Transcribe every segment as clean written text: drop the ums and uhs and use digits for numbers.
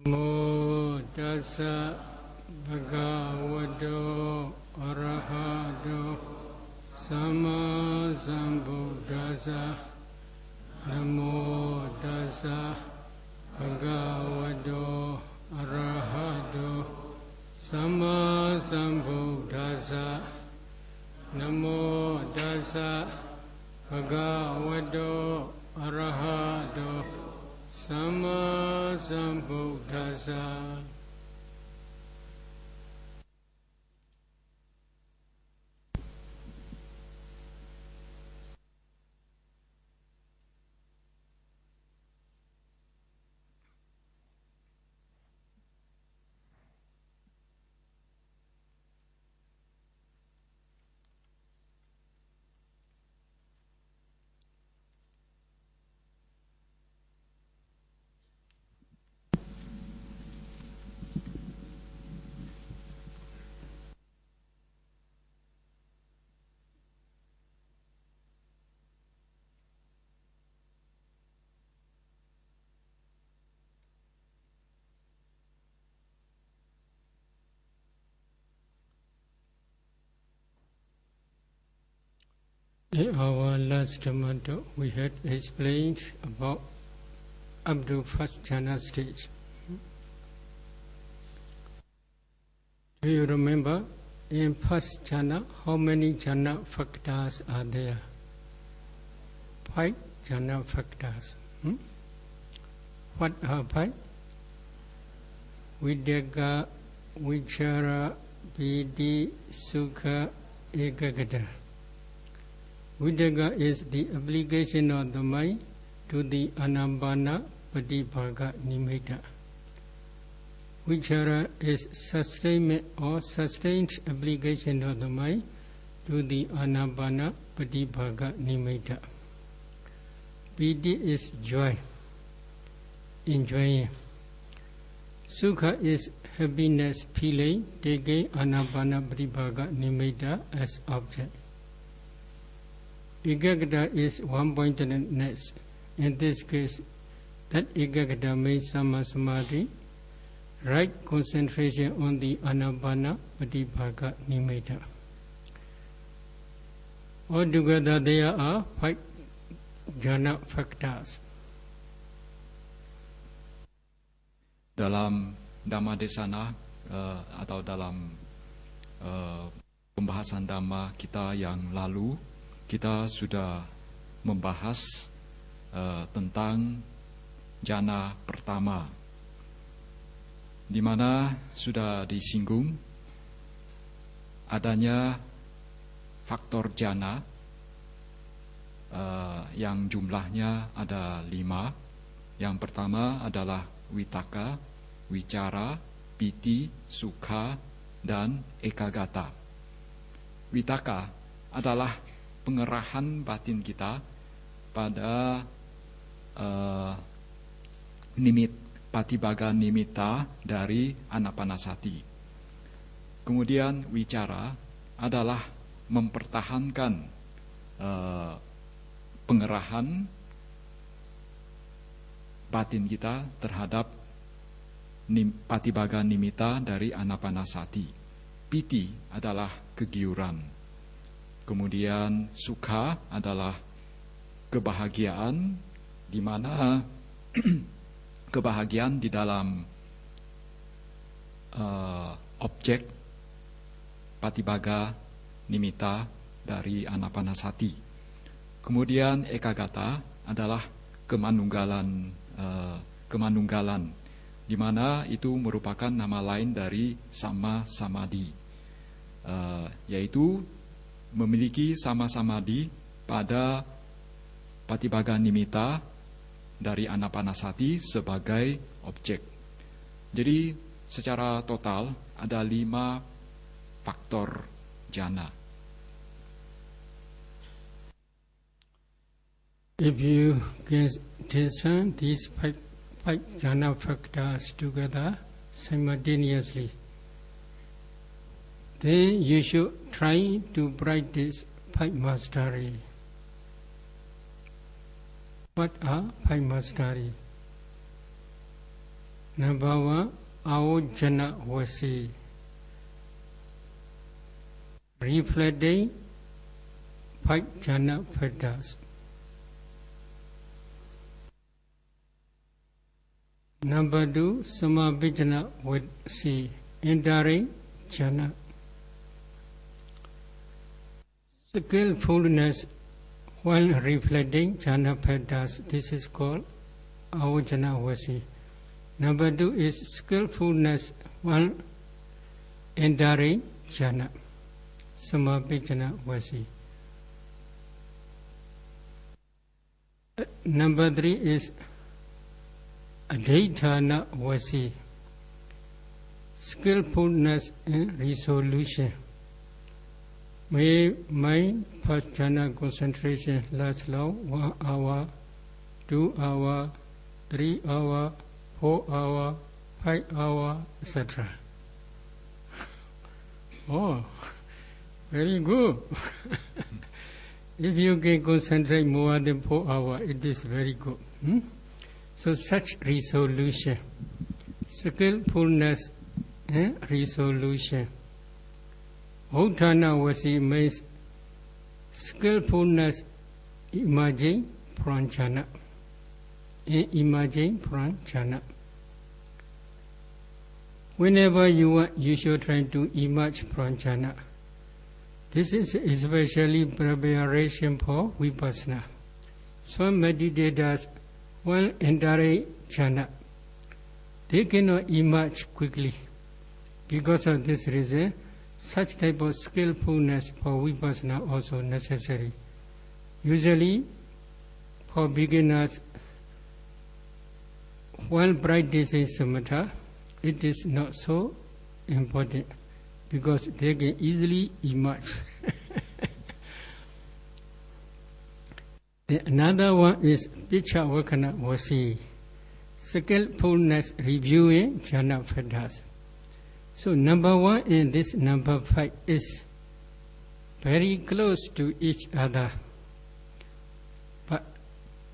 Namo tassa bhagavato arahato sama sambuddhassa. Namo tassa bhagavato arahato sama sambuddhassa. Namo tassa bhagavato arahato sama sambuddhassa. In our last Dhamma talk, we had explained about up to first jhana stage. Do you remember in first jhana how many jhana factors are there? 5 jhana factors. What are 5? Vidaka, Vichara, Piti, Sukha, Ekagata. Vidaka is the application of the mind to the Anapana Patibhaga Nimitta. Vichara is sustainment or sustained application of the mind to the Anapana Patibhaga Nimitta. Piti is joy, enjoying. Sukha is happiness, feeling, taking Anapana Patibhaga Nimitta as object. Ekagata is one-pointedness. In this case, that ekagata means Samma Samadhi, right concentration on the Anapana Patibhaga Nimitta. Altogether, there are 5 jhana factors. Dalam Dhammadesana atau dalam pembahasan Dhamma kita yang lalu, kita sudah membahas tentang jhana pertama, di mana sudah disinggung adanya faktor jhana yang jumlahnya ada 5. Yang pertama adalah Vitaka, Vichara, Piti, Sukha, dan Ekagata. Vitaka adalah pengerahan batin kita pada Patibhaga Nimitta dari Anapanasati. Kemudian Vichara adalah mempertahankan pengerahan batin kita terhadap Patibhaga Nimitta dari Anapanasati. Piti adalah kegiuran. Kemudian Sukha adalah kebahagiaan, di mana kebahagiaan di dalam objek Patibhaga Nimitta dari Anapanasati. Kemudian Ekagata adalah kemanunggalan, di mana itu merupakan nama lain dari Samma Samadhi, yaitu memiliki Samma Samadhi pada Patibhaga Nimitta dari Anapanasati sebagai objek. Jadi secara total ada 5 faktor jhana. If you can discern these 5 jhana factors together simultaneously, then you should try to practice 5 mastery. What are 5 mastery? Number 1, Ahojana Vasi. Reflecting 5 jhana phatas. Number 2, Samabhijana Vasi. Entering jhana. Skillfulness while reflecting jhana phatas. This is called Ahojana Vasi. Number 2 is skillfulness while entering jhana. Samabhijana Vasi. Number 3 is Adhitthana Vasi. Skillfulness in resolution. May mind first jhana concentration last long, 1 hour, 2 hour, 3 hour, 4 hour, 5 hour, etc. Oh, very good. If you can concentrate more than 4 hours, it is very good. So such resolution, skillfulness and resolution. Adhitthana Vasi means skillfulness emerging from jhana. Emerging from jhana. Whenever you want, you should try to emerge from jhana. This is especially preparation for vipassana. Some meditators, when entering jhana, they cannot emerge quickly. Because of this reason, such type of skillfulness for vipassana also necessary. Usually, for beginners, while practicing samatha, it is not so important because they can easily emerge. Another one is Pichavakana Vasi, skillfulness reviewing jhana phatas. So number 1 and this number 5 is very close to each other. But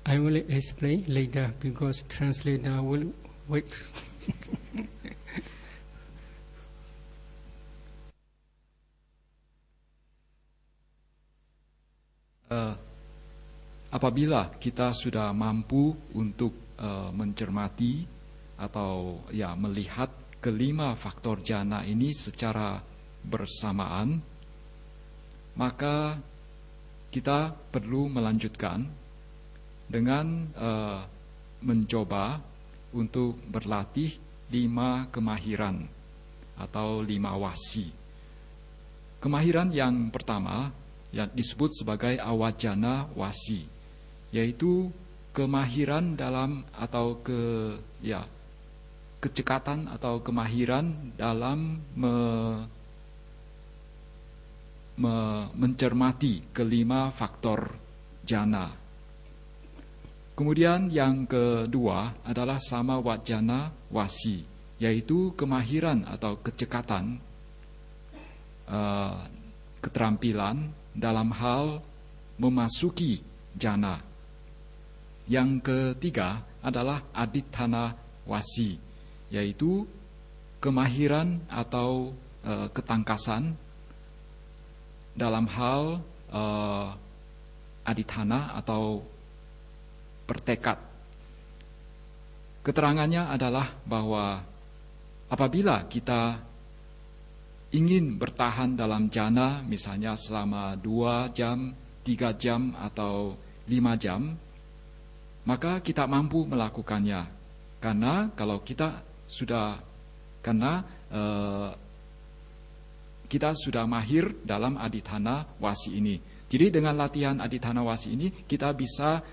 I will explain later because translator will wait. Apabila kita sudah mampu untuk mencermati atau melihat kelima faktor jhana ini secara bersamaan, maka kita perlu melanjutkan dengan mencoba untuk berlatih 5 kemahiran atau 5 wasi. Kemahiran yang pertama yang disebut sebagai awajana wasi, yaitu kemahiran dalam atau kecekatan atau kemahiran dalam mencermati kelima faktor jhana. Kemudian yang kedua adalah sama wajana wasi, yaitu kemahiran atau kecekatan, keterampilan dalam hal memasuki jhana. Yang ketiga adalah adhitthana wasi, yaitu kemahiran atau ketangkasan dalam hal adhitthana atau bertekad. Keterangannya adalah bahwa apabila kita ingin bertahan dalam jhana, misalnya selama 2 jam, 3 jam, atau 5 jam, maka kita mampu melakukannya. Karena kalau kita sudah mahir dalam adhitthana wasi ini. Jadi dengan latihan adhitthana wasi ini kita bisa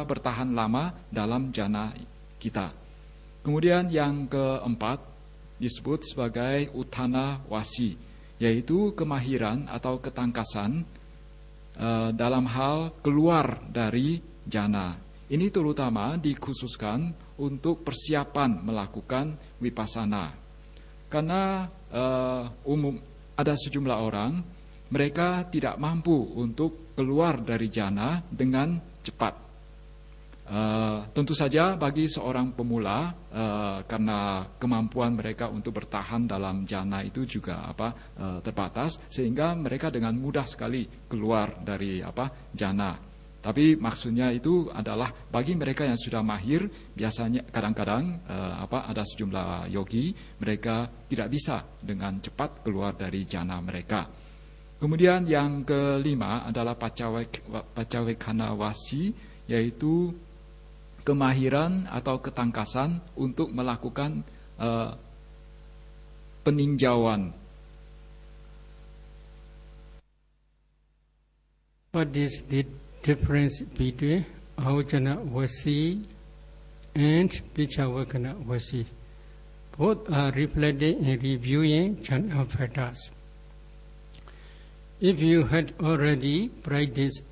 bertahan lama dalam jhana kita. Kemudian yang keempat disebut sebagai utthana wasi, yaitu kemahiran atau ketangkasan dalam hal keluar dari jhana. Ini terutama dikhususkan untuk persiapan melakukan vipassana. Karena ada sejumlah orang, mereka tidak mampu untuk keluar dari jhana dengan cepat. Tentu saja bagi seorang pemula, karena kemampuan mereka untuk bertahan dalam jana itu juga terbatas, sehingga mereka dengan mudah sekali keluar dari jana. Tapi maksudnya itu adalah bagi mereka yang sudah mahir, biasanya kadang-kadang ada sejumlah yogi mereka tidak bisa dengan cepat keluar dari jana mereka. Kemudian yang kelima adalah pacawekkhana wasi, yaitu kemahiran atau ketangkasan untuk melakukan peninjauan. What is the difference between ahojana wasi and pichavekkhana wasi? Both are reflected in reviewing jhana factors. If you had already practiced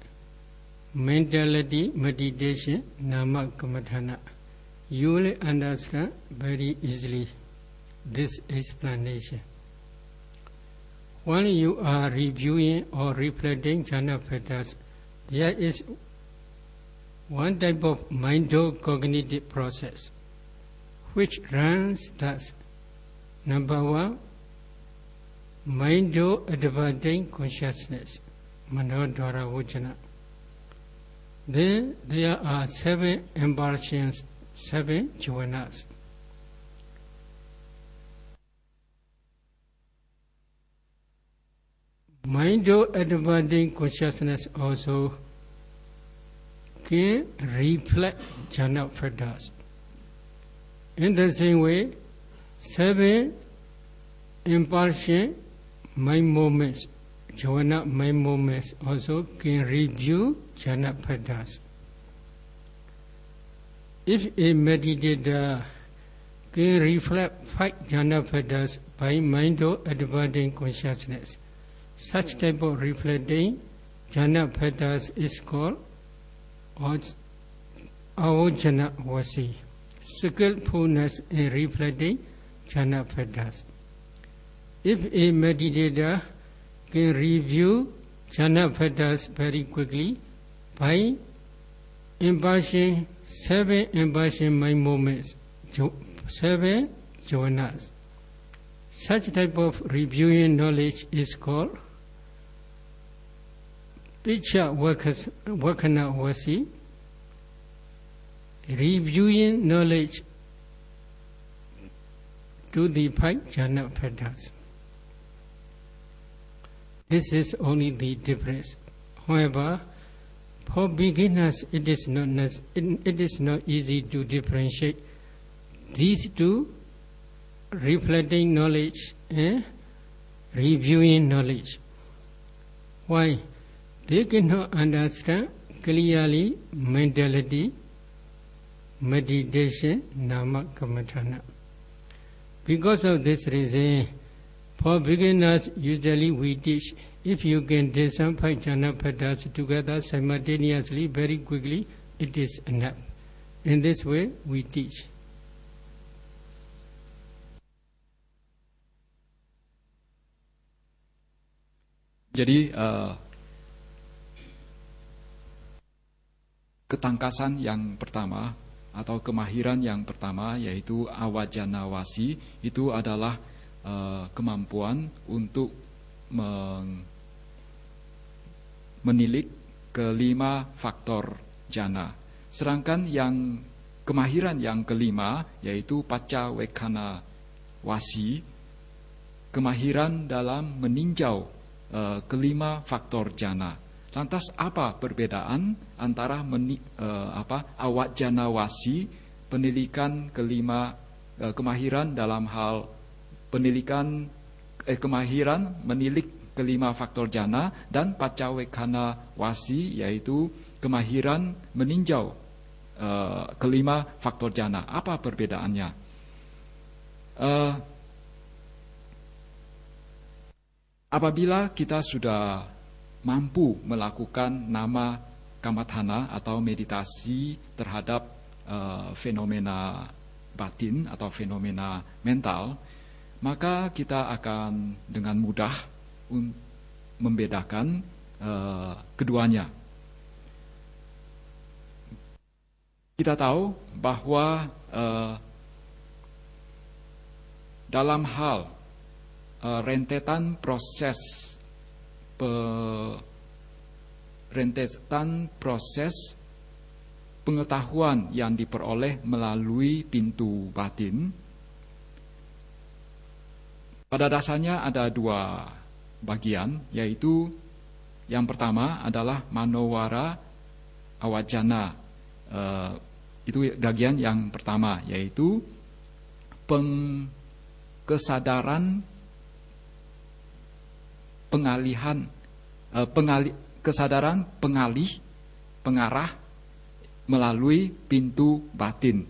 mentality meditation, nama kamatthana, you will understand very easily this explanation. When you are reviewing or reflecting jhana factors, there is one type of mind-cognitive process which runs thus. Number one, mind-adverting consciousness, manodhara vujana. Then there are 7 impulsions, 7 jhanas. Mind-adverting consciousness also can reflect jhana factors. In the same way, 7 impulsion mind movements, jhana mind movements also can review jhana factors. If a meditator can reflect 5 jhana factors by mind-adverting consciousness, such type of reflecting jhana factors is called ahojana wasi, skillfulness in reflecting jhana factors. If a meditator can review jhana factors very quickly by 7 impulsion mind movements, 7 jhanas, such type of reviewing knowledge is called pichavekkhana wasi, reviewing knowledge to the 5 jhana factors. This is only the difference. However, for beginners, it is not easy to differentiate these two, reflecting knowledge and reviewing knowledge. Why? They cannot understand clearly mentality, meditation, nama kamatthana. Because of this reason, for beginners, usually we teach, if you can discern 5 jhana factors together simultaneously, very quickly, it is enough. In this way, we teach. Jadi ketangkasan yang pertama atau kemahiran yang pertama yaitu awajana wasi, itu adalah kemampuan untuk menilik kelima faktor jana. Sedangkan yang kemahiran yang kelima yaitu pacawekkhana wasi, kemahiran dalam meninjau kelima faktor jana. Lantas apa perbedaan antara awajana wasi, penilikan kelima, kemahiran dalam hal penilikan, kemahiran menilik kelima faktor jana, dan pacawekkhana wasi yaitu kemahiran meninjau kelima faktor jana. Apa perbedaannya? Apabila kita sudah mampu melakukan nama kamatthana atau meditasi terhadap fenomena batin atau fenomena mental, maka kita akan dengan mudah membedakan keduanya. kita tahu bahwa dalam hal rentetan proses pengetahuan yang diperoleh melalui pintu batin, pada dasarnya ada dua bagian, yaitu yang pertama adalah manowara awajana. Itu bagian yang pertama, yaitu kesadaran pengarah melalui pintu batin,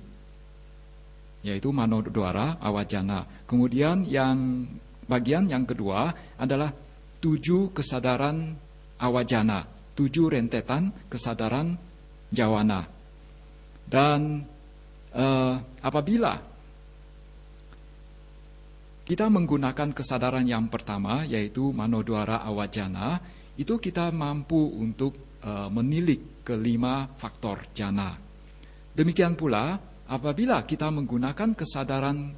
yaitu manodwara awajana. Kemudian yang bagian yang kedua adalah 7 kesadaran awajana, 7 rentetan kesadaran jawana. Dan apabila kita menggunakan kesadaran yang pertama, yaitu manodwara awajana, itu kita mampu untuk menilik kelima faktor jana. Demikian pula apabila kita menggunakan kesadaran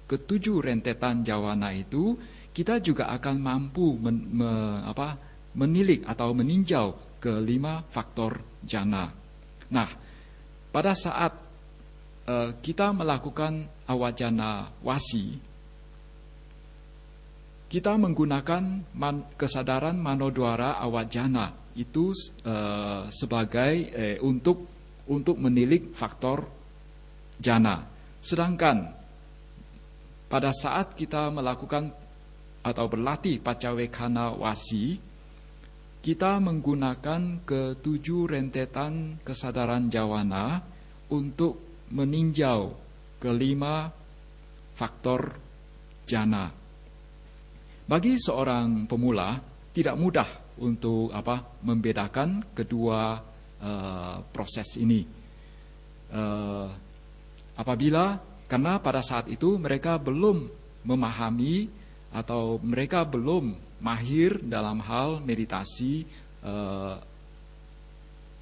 ketujuh rentetan jawana itu, kita juga akan mampu menilik atau meninjau kelima faktor jana. Nah, pada saat kita melakukan awajana wasi, kita menggunakan kesadaran manodwara awajana itu sebagai untuk menilik faktor jana. Sedangkan pada saat kita melakukan atau berlatih pacawekana wasi, kita menggunakan ketujuh rentetan kesadaran jawana untuk meninjau kelima faktor jana. Bagi seorang pemula tidak mudah untuk membedakan kedua proses ini. Karena pada saat itu mereka belum memahami atau mereka belum mahir dalam hal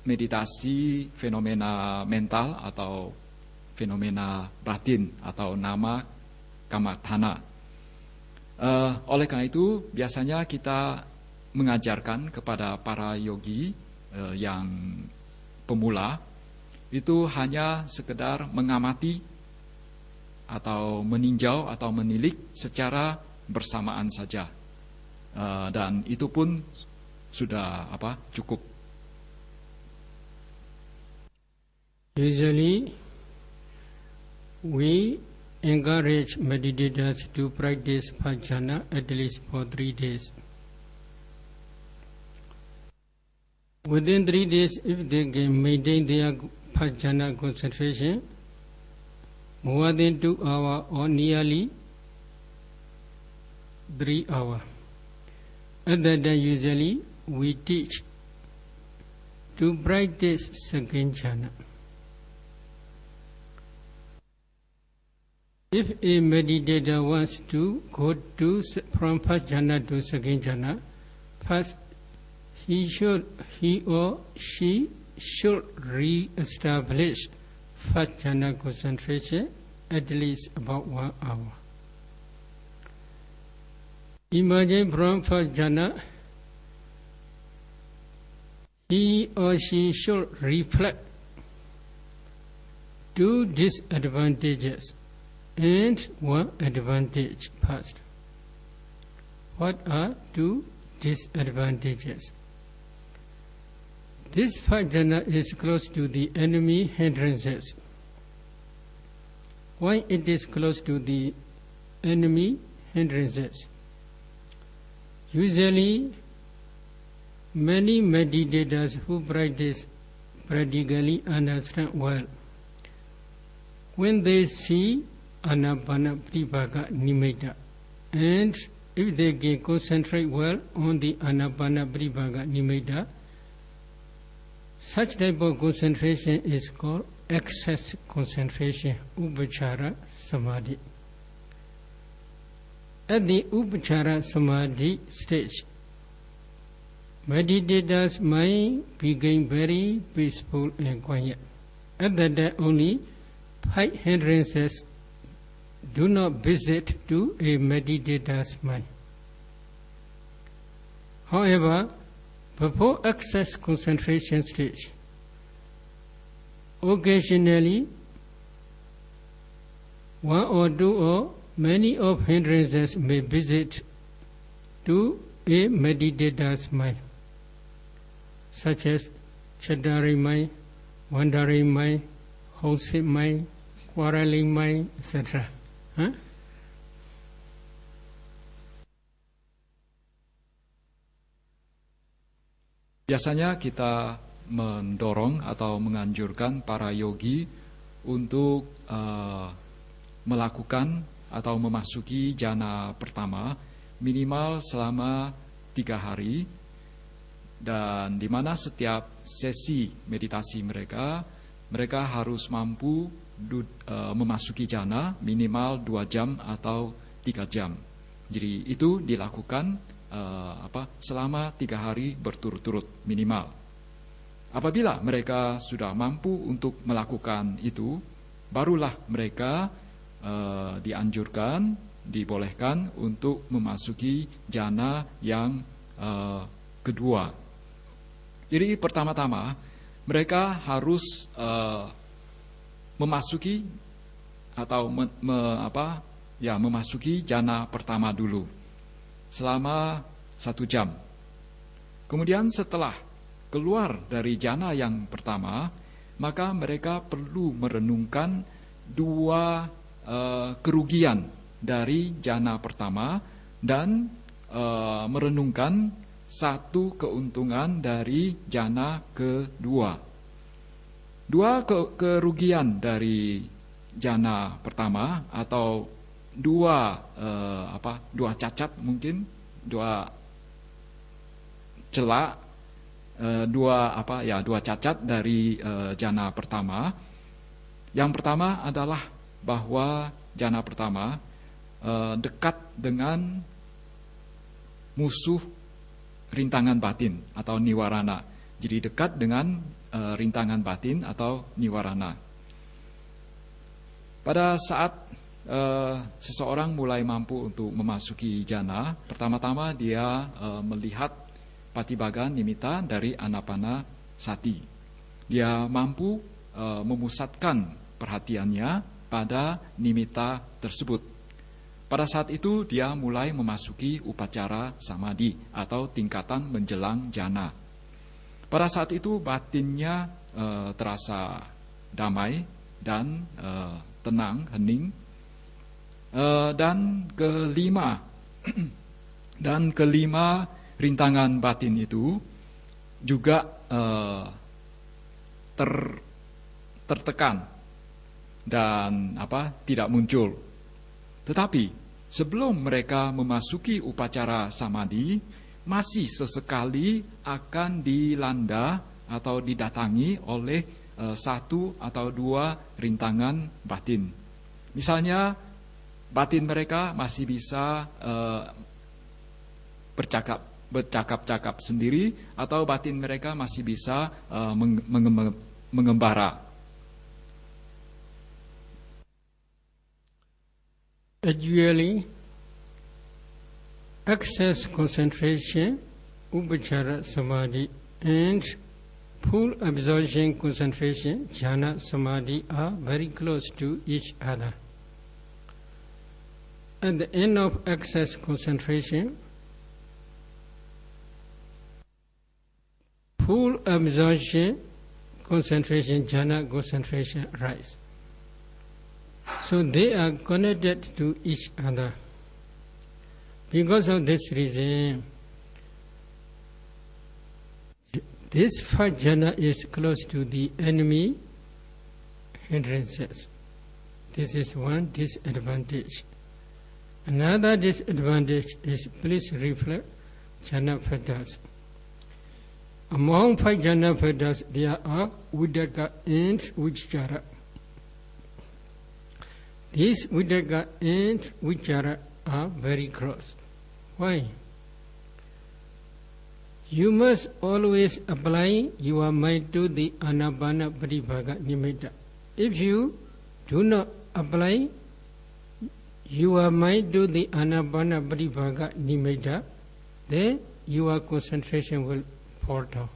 meditasi fenomena mental atau fenomena batin atau nama kamathana. Oleh karena itu biasanya kita mengajarkan kepada para yogi yang pemula itu hanya sekedar mengamati atau meninjau atau menilik secara bersamaan saja, dan itu pun sudah cukup. Usually we encourage meditators to practice bhajana at least for 3 days. Within 3 days, if they can maintain their bhajana concentration more than 2 hours or nearly 3 hours, at that time usually we teach to practice second jhana. If a meditator wants to go from first jhana to second jhana, first he or she should re-establish first jhana concentration at least about 1 hour. Imagine from first jhana, he or she should reflect 2 disadvantages and 1 advantage first. What are 2 disadvantages? This first jhana is close to the enemy hindrances. Why it is close to the enemy hindrances? Usually, many meditators who practice practically understand well. When they see Anapanapatibhaga nimitta, and if they can concentrate well on the Anapanapatibhaga nimitta, such type of concentration is called excess concentration, upachara samadhi. At the upachara samadhi stage, meditators' mind became very peaceful and quiet. At that only 5 hindrances do not visit to a meditator's mind. However, before access concentration stage, occasionally one or two or many of hindrances may visit to a meditator's mind, such as chattering mind, wandering mind, homesick mind, quarreling mind, etc. Biasanya kita mendorong atau menganjurkan para yogi untuk melakukan atau memasuki jhana pertama minimal selama 3 hari, dan di mana setiap sesi meditasi mereka harus mampu memasuki jhana minimal 2 jam atau 3 jam. Jadi itu dilakukan selama 3 hari berturut-turut minimal. Apabila mereka sudah mampu untuk melakukan itu, barulah mereka dianjurkan, dibolehkan untuk memasuki jhana yang kedua. Jadi pertama-tama mereka harus memasuki atau memasuki jhana pertama dulu selama 1 jam. Kemudian setelah keluar dari jhana yang pertama, maka mereka perlu merenungkan 2 kerugian dari jhana pertama dan merenungkan 1 keuntungan dari jhana kedua. 2 kerugian dari jhana pertama atau 2 cacat, mungkin 2 celak, 2 cacat dari jhana pertama. Yang pertama adalah bahwa jhana pertama dekat dengan musuh rintangan batin atau niwarana. Jadi dekat dengan rintangan batin atau niwarana. Pada saat seseorang mulai mampu untuk memasuki jhana, pertama-tama dia melihat Patibhaga Nimitta dari Anapanasati. Dia mampu memusatkan perhatiannya pada nimitta tersebut. Pada saat itu dia mulai memasuki upacara samadhi atau tingkatan menjelang jhana. Pada saat itu batinnya terasa damai dan tenang, hening. Dan kelima rintangan batin itu juga tertekan dan tidak muncul. Tetapi sebelum mereka memasuki upacara samadhi, masih sesekali akan dilanda atau didatangi oleh 1 atau 2 rintangan batin. Misalnya batin mereka masih bisa bercakap-cakap sendiri, atau batin mereka masih bisa mengembara. Actually, access concentration, upachara samadhi, and full absorption concentration, jhana samadhi, are very close to each other. At the end of access concentration, full absorption concentration, jhana concentration rise. So they are connected to each other. Because of this reason, this first jhana is close to the enemy hindrances. This is one disadvantage. Another disadvantage is, please reflect, jhana fetters. Among 5 jhana fetters, there are Uddaka and Vichara. These Uddaka and Vichara are very close. Why? You must always apply your mind to the Anapana Pratibhaga Nimitta. If you do not apply your mind to the Anapana Pratibhaga Nimitta, then your concentration will fall down.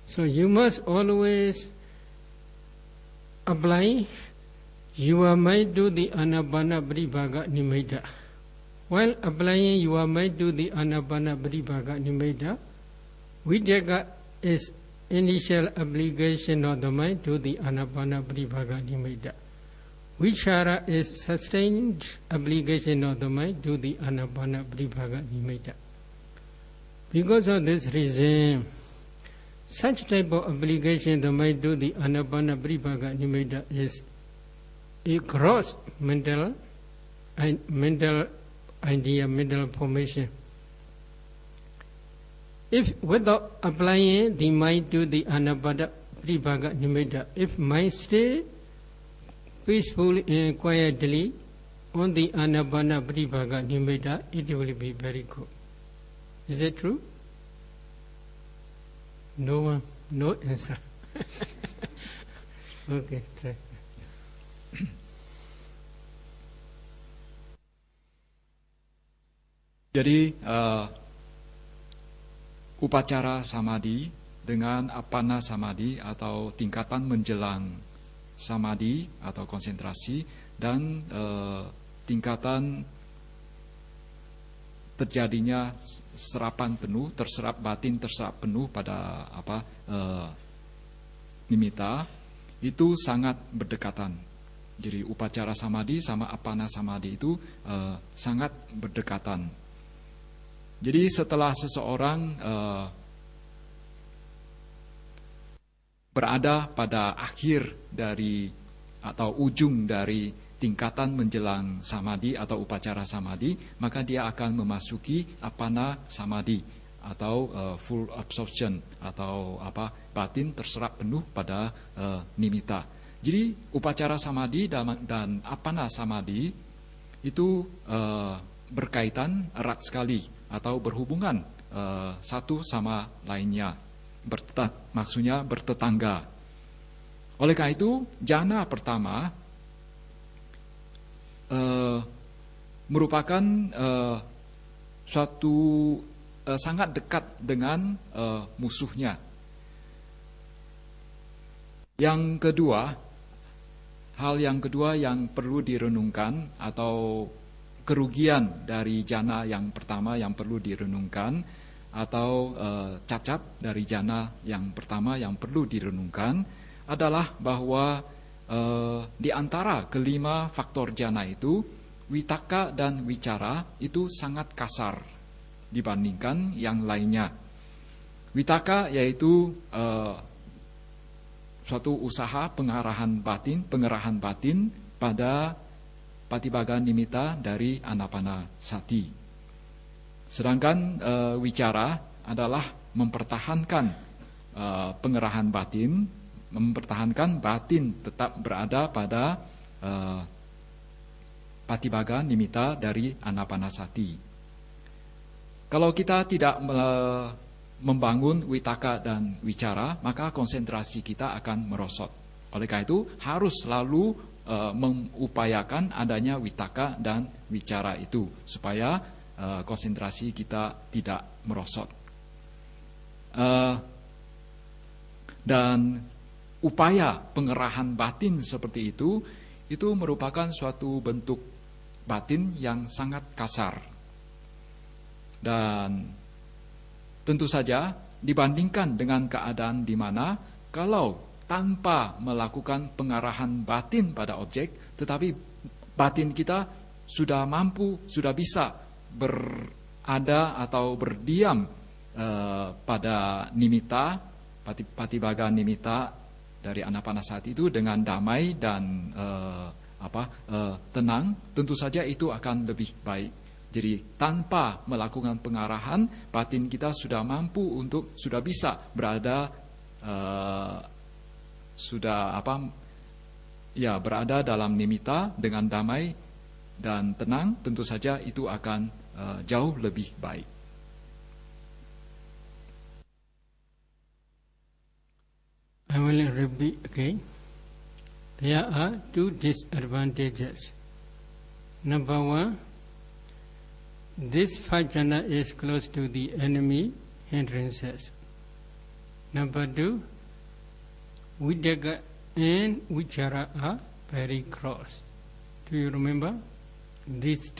So you must always apply your mind to the Anapana Pratibhaga Nimitta. While applying your mind to the Anapana Pratibhaga Nimitta, Vitakka is initial application of the mind to the Anapana Pratibhaga Nimitta. Vichara is sustained application of the mind to the Anapana Pratibhaga Nimitta. Because of this reason, such type of application of the mind to the Anapana Pratibhaga Nimitta is a gross mental idea, mental formation. If without applying the mind to the Anapana Pratibhaga Nimitta, if mind stay peacefully and quietly on the Anapana Pratibhaga Nimitta, it will be very good. Is that true? No one, no answer. Okay, try. Jadi upacara samadhi dengan apana samadhi atau tingkatan menjelang samadhi atau konsentrasi dan tingkatan terjadinya serapan penuh, terserap batin, terserap penuh pada nimitta, itu sangat berdekatan. Jadi upacara samadhi sama apana samadhi itu sangat berdekatan. Jadi setelah seseorang berada pada akhir dari atau ujung dari tingkatan menjelang samadhi atau upacara samadhi, maka dia akan memasuki apana samadhi atau full absorption atau batin terserap penuh pada nimitta. Jadi upacara samadhi dan apana samadhi itu berkaitan erat sekali atau berhubungan satu sama lainnya, maksudnya bertetangga. Oleh karena itu, jhana pertama merupakan suatu sangat dekat dengan musuhnya. Hal yang kedua yang perlu direnungkan atau kerugian dari jhana yang pertama yang perlu direnungkan atau cacat dari jhana yang pertama yang perlu direnungkan adalah bahwa di antara kelima faktor jhana itu, vitakka dan wicara itu sangat kasar dibandingkan yang lainnya. Vitakka yaitu suatu usaha pengerahan batin pada Patibhaga nimitta dari anapanasati. Sedangkan wicara adalah mempertahankan pengerahan batin, mempertahankan batin tetap berada pada Patibhaga nimitta dari anapanasati. Kalau kita tidak membangun vitakka dan wicara, maka konsentrasi kita akan merosot. Oleh karena itu harus selalu mengupayakan adanya vitakka dan wicara itu supaya konsentrasi kita tidak merosot. Dan upaya pengerahan batin seperti itu merupakan suatu bentuk batin yang sangat kasar. Dan tentu saja dibandingkan dengan keadaan di mana kalau tanpa melakukan pengarahan batin pada objek, tetapi batin kita sudah mampu, sudah bisa berada atau berdiam pada nimitta, Patibhaga nimitta dari anapanasati itu dengan damai dan tenang, tentu saja itu akan lebih baik. Jadi tanpa melakukan pengarahan, batin kita sudah mampu sudah bisa berada berada dalam nimitta dengan damai dan tenang, tentu saja itu akan jauh lebih baik. will repeat again. There are two disadvantages. Number one, this five jhana is close to the enemy hindrances. Number two, Vidyaga and Vichara are very close. Do you remember? These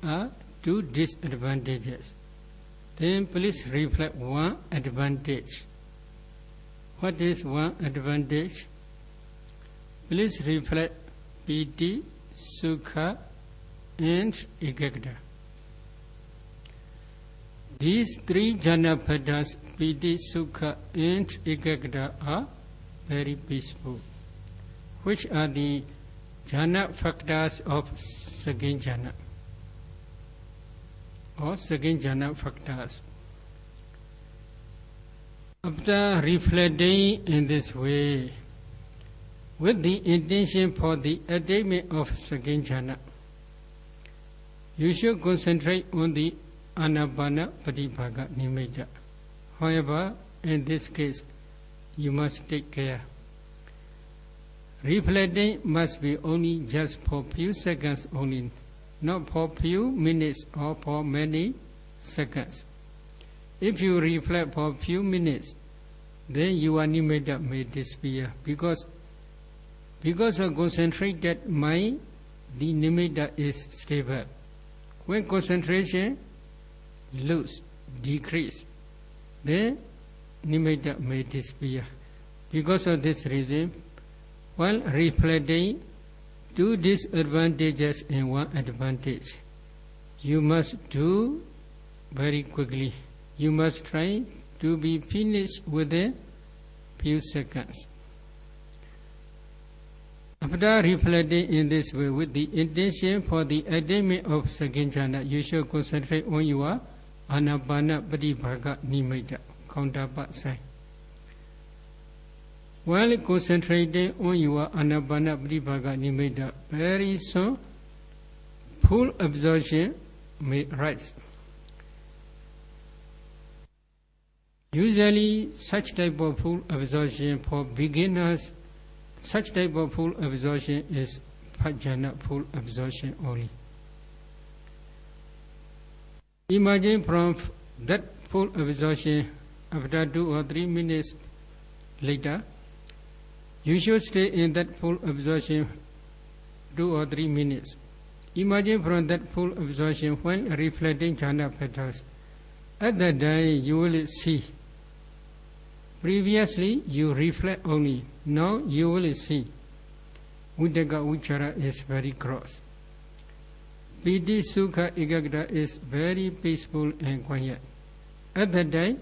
are two disadvantages. Then please reflect one advantage. What is one advantage? Please reflect piti, sukha, and ekagata. These three jhana padas, piti, sukha, and ekagata, are very peaceful. Which are the jhana factors of second jhana? Or second jhana factors. After reflecting in this way, with the intention for the attainment of second jhana, you should concentrate on the Anapana Patibhaga Nimitta. However, in this case, you must take care. Reflecting must be only just for few seconds only, not for few minutes or for many seconds. If you reflect for few minutes, then your nimitta may disappear because of concentrated mind, the nimitta is stable. When concentration lose, decrease, then nimitta may disappear. Because of this reason, while reflecting two disadvantages and one advantage, you must do very quickly. You must try to be finished within few seconds. After reflecting in this way with the intention for the attainment of second jhana, you should concentrate on your Anapana Patibhaga Nimitta, counterpart side. While concentrating on your Anapana Patibhaga Nimitta, very soon full absorption may rise. Usually, such type of full absorption for beginners, such type of full absorption is Pajjana full absorption only. Imagine from that full absorption, after 2 or 3 minutes later, you should stay in that full absorption 2 or 3 minutes. Imagine from that full absorption when reflecting jhana patterns. At that time, you will see. Previously, you reflect only. Now, you will see. Vidyaga Vichara is very close. Piti, Sukha, Ekagata is very peaceful and quiet. At that time,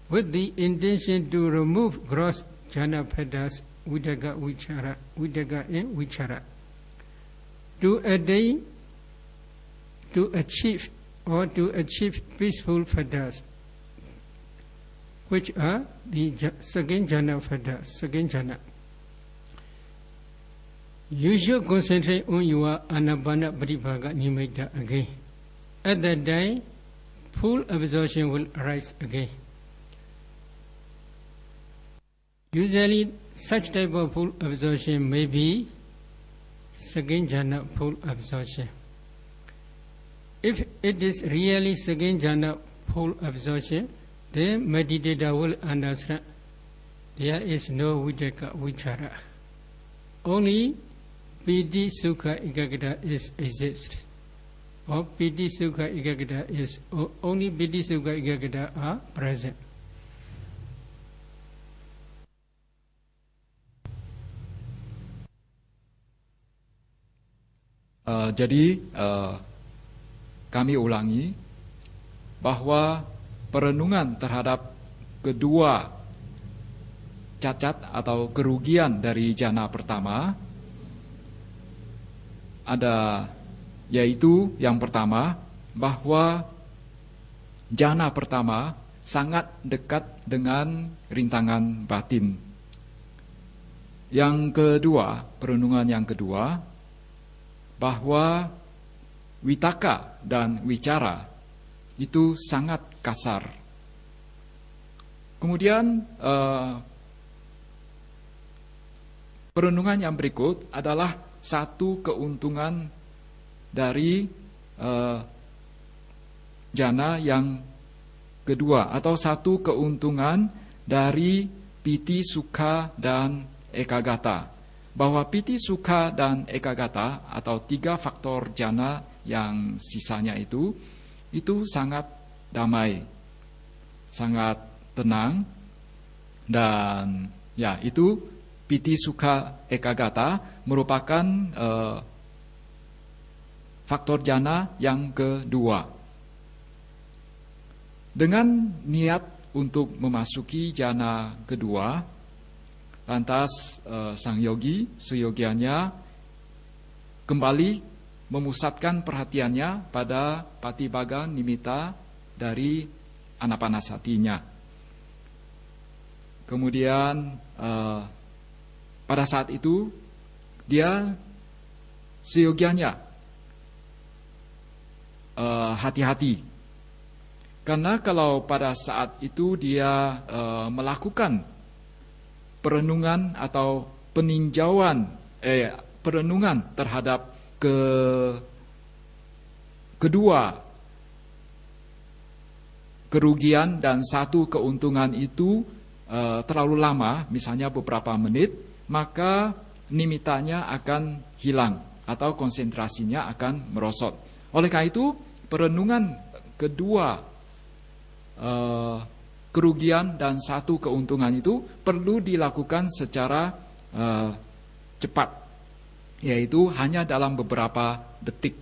with the intention to remove gross jhana patterns, Vidyaga Vichara, Vidyaga and Vichara, to attain, to achieve peaceful patterns, which are the second jhana patterns, second jhana. You should concentrate on your Anapana Patibhaga Nimitta again. At that time, full absorption will arise again. Usually, such type of full absorption may be second jhana full absorption. If it is really second jhana full absorption, then meditator will understand there is no Vidyaga Vichara. Only Piti, Sukha, Ekagata exists. Or Piti, Sukha, Ekagata is only Piti, Sukha, Ekagata are present. Jadi kami ulangi bahwa perenungan terhadap kedua cacat atau kerugian dari jhana pertama ada, yaitu yang pertama, bahwa jhana pertama sangat dekat dengan rintangan batin. Yang kedua, perenungan yang kedua, bahwa vitaka dan wicara itu sangat kasar. Kemudian perenungan yang berikut adalah satu keuntungan dari jana yang kedua, atau satu keuntungan dari piti sukha dan ekagata. Bahwa piti sukha dan ekagata atau 3 faktor jana yang sisanya itu sangat damai, sangat tenang, dan ya itu piti sukha ekagata merupakan faktor jana yang kedua. Dengan niat untuk memasuki jana kedua, lantas sang yogi, seyogianya kembali memusatkan perhatiannya pada patibhaga nimitta dari anapanasatinya. Kemudian pada saat itu dia seyogianya hati-hati. Karena kalau pada saat itu dia melakukan perenungan atau perenungan terhadap kedua kerugian dan satu keuntungan itu terlalu lama, misalnya beberapa menit, maka nimitanya akan hilang atau konsentrasinya akan merosot. Oleh karena itu, perenungan kedua kerugian dan satu keuntungan itu perlu dilakukan secara cepat, yaitu hanya dalam beberapa detik.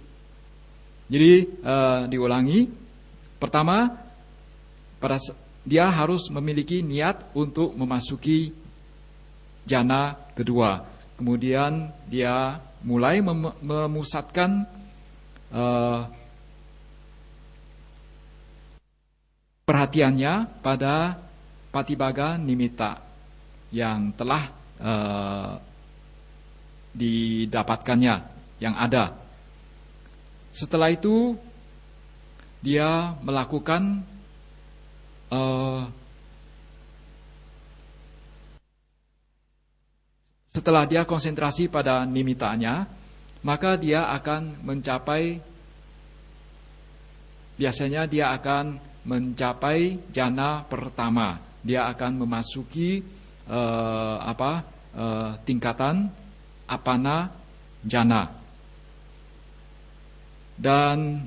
Jadi diulangi, pertama dia harus memiliki niat untuk memasuki jana kedua. Kemudian dia mulai memusatkan perhatiannya pada patibhaga nimitta yang telah didapatkannya, yang ada. Setelah itu dia melakukan setelah dia konsentrasi pada nimittanya, maka dia akan mencapai, biasanya dia akan mencapai jana pertama. Dia akan memasuki tingkatan apana jana. Dan